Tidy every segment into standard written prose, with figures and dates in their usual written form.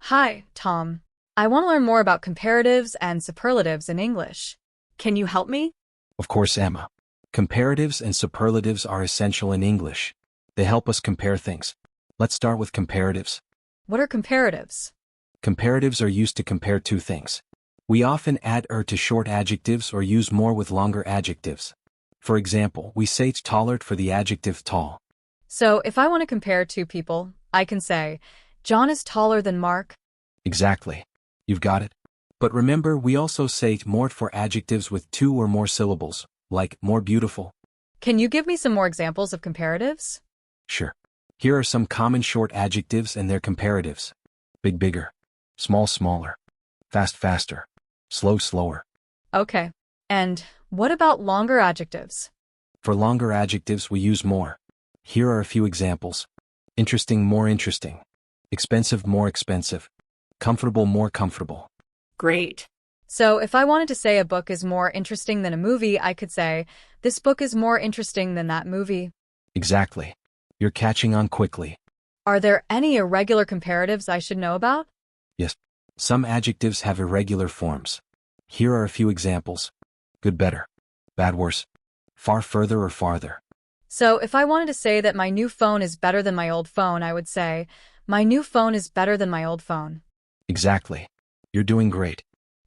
Hi, Tom. I want to learn more about comparatives and superlatives in English. Can you help me? Of course, Emma. Comparatives and superlatives are essential in English. They help us compare things. Let's start with comparatives. What are comparatives? Comparatives are used to compare two things. We often add er to short adjectives or use more with longer adjectives. For example, we say taller for the adjective tall. So, if I want to compare two people, I can say, John is taller than Mark. Exactly. You've got it. But remember, we also say more for adjectives with two or more syllables, like more beautiful. Can you give me some more examples of comparatives? Sure. Here are some common short adjectives and their comparatives. Big, bigger. Small, smaller. Fast, faster. Slow, slower. Okay. And what about longer adjectives? For longer adjectives, we use more. Here are a few examples. Interesting, more interesting. Expensive, more expensive. Comfortable, more comfortable. Great. So, if I wanted to say a book is more interesting than a movie, I could say, this book is more interesting than that movie. Exactly. You're catching on quickly. Are there any irregular comparatives I should know about? Yes. Some adjectives have irregular forms. Here are a few examples. Good, better. Bad, worse. Far, further, or farther. So, if I wanted to say that my new phone is better than my old phone, I would say, my new phone is better than my old phone. Exactly. You're doing great.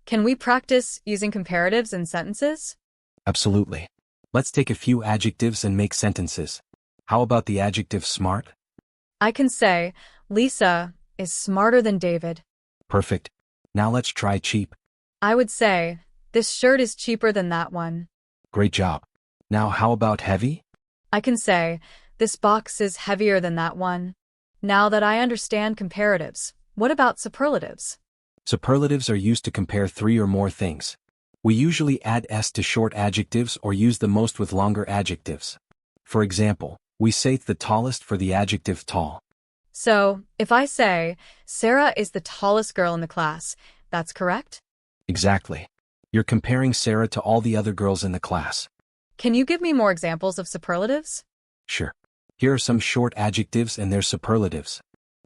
Can we practice using comparatives in sentences? Absolutely. Let's take a few adjectives and make sentences. How about the adjective smart? I can say, Lisa is smarter than David. Perfect. Now let's try cheap. I would say, this shirt is cheaper than that one. Great job. Now how about heavy? I can say, this box is heavier than that one. Now that I understand comparatives, what about superlatives? Superlatives are used to compare three or more things. We usually add s to short adjectives or use the most with longer adjectives. For example, we say the tallest for the adjective tall. So, if I say, Sarah is the tallest girl in the class, that's correct? Exactly. You're comparing Sarah to all the other girls in the class. Can you give me more examples of superlatives? Sure. Here are some short adjectives and their superlatives.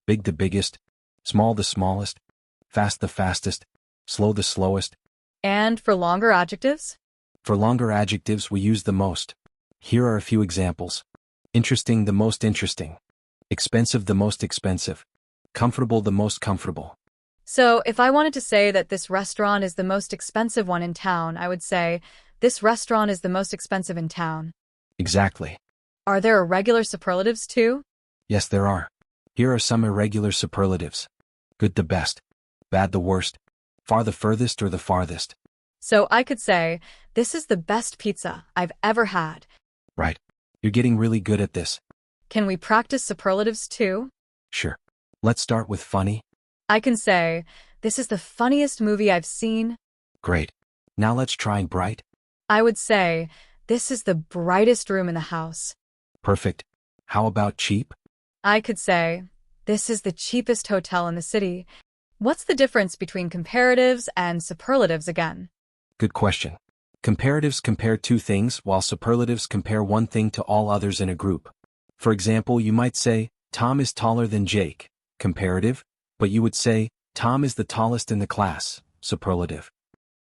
Big, the biggest. Small, the smallest. Fast, the fastest. Slow, the slowest. And for longer adjectives? For longer adjectives, we use the most. Here are a few examples. Interesting, the most interesting. Expensive, the most expensive. Comfortable, the most comfortable. So, if I wanted to say that this restaurant is the most expensive one in town, I would say, this restaurant is the most expensive in town. Exactly. Are there irregular superlatives too? Yes, there are. Here are some irregular superlatives. Good, the best. Bad, the worst. Far, the furthest or the farthest. So I could say, this is the best pizza I've ever had. Right. You're getting really good at this. Can we practice superlatives too? Sure. Let's start with funny. I can say, this is the funniest movie I've seen. Great. Now let's try bright. I would say, this is the brightest room in the house. Perfect. How about cheap? I could say, this is the cheapest hotel in the city. What's the difference between comparatives and superlatives again? Good question. Comparatives compare two things, while superlatives compare one thing to all others in a group. For example, you might say, Tom is taller than Jake, comparative, but you would say, Tom is the tallest in the class, superlative.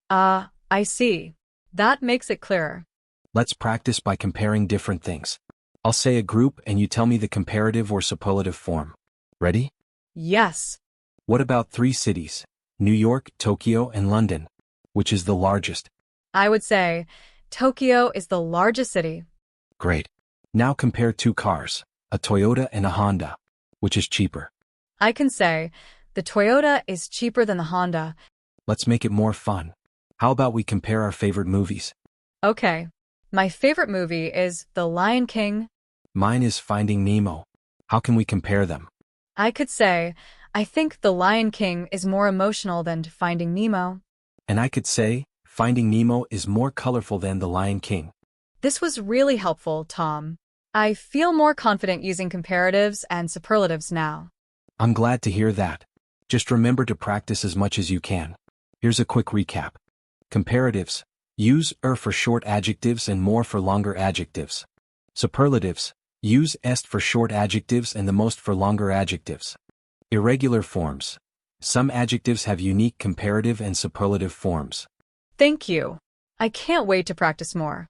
I see. That makes it clearer. Let's practice by comparing different things. I'll say a group and you tell me the comparative or superlative form. Ready? Yes. What about three cities? New York, Tokyo, and London. Which is the largest? I would say, Tokyo is the largest city. Great. Now compare two cars, a Toyota and a Honda. Which is cheaper? I can say, the Toyota is cheaper than the Honda. Let's make it more fun. How about we compare our favorite movies? Okay. My favorite movie is The Lion King. Mine is Finding Nemo. How can we compare them? I could say, I think The Lion King is more emotional than Finding Nemo. And I could say, Finding Nemo is more colorful than The Lion King. This was really helpful, Tom. I feel more confident using comparatives and superlatives now. I'm glad to hear that. Just remember to practice as much as you can. Here's a quick recap. Comparatives. Use er for short adjectives and more for longer adjectives. Superlatives. Use est for short adjectives and the most for longer adjectives. Irregular forms. Some adjectives have unique comparative and superlative forms. Thank you. I can't wait to practice more.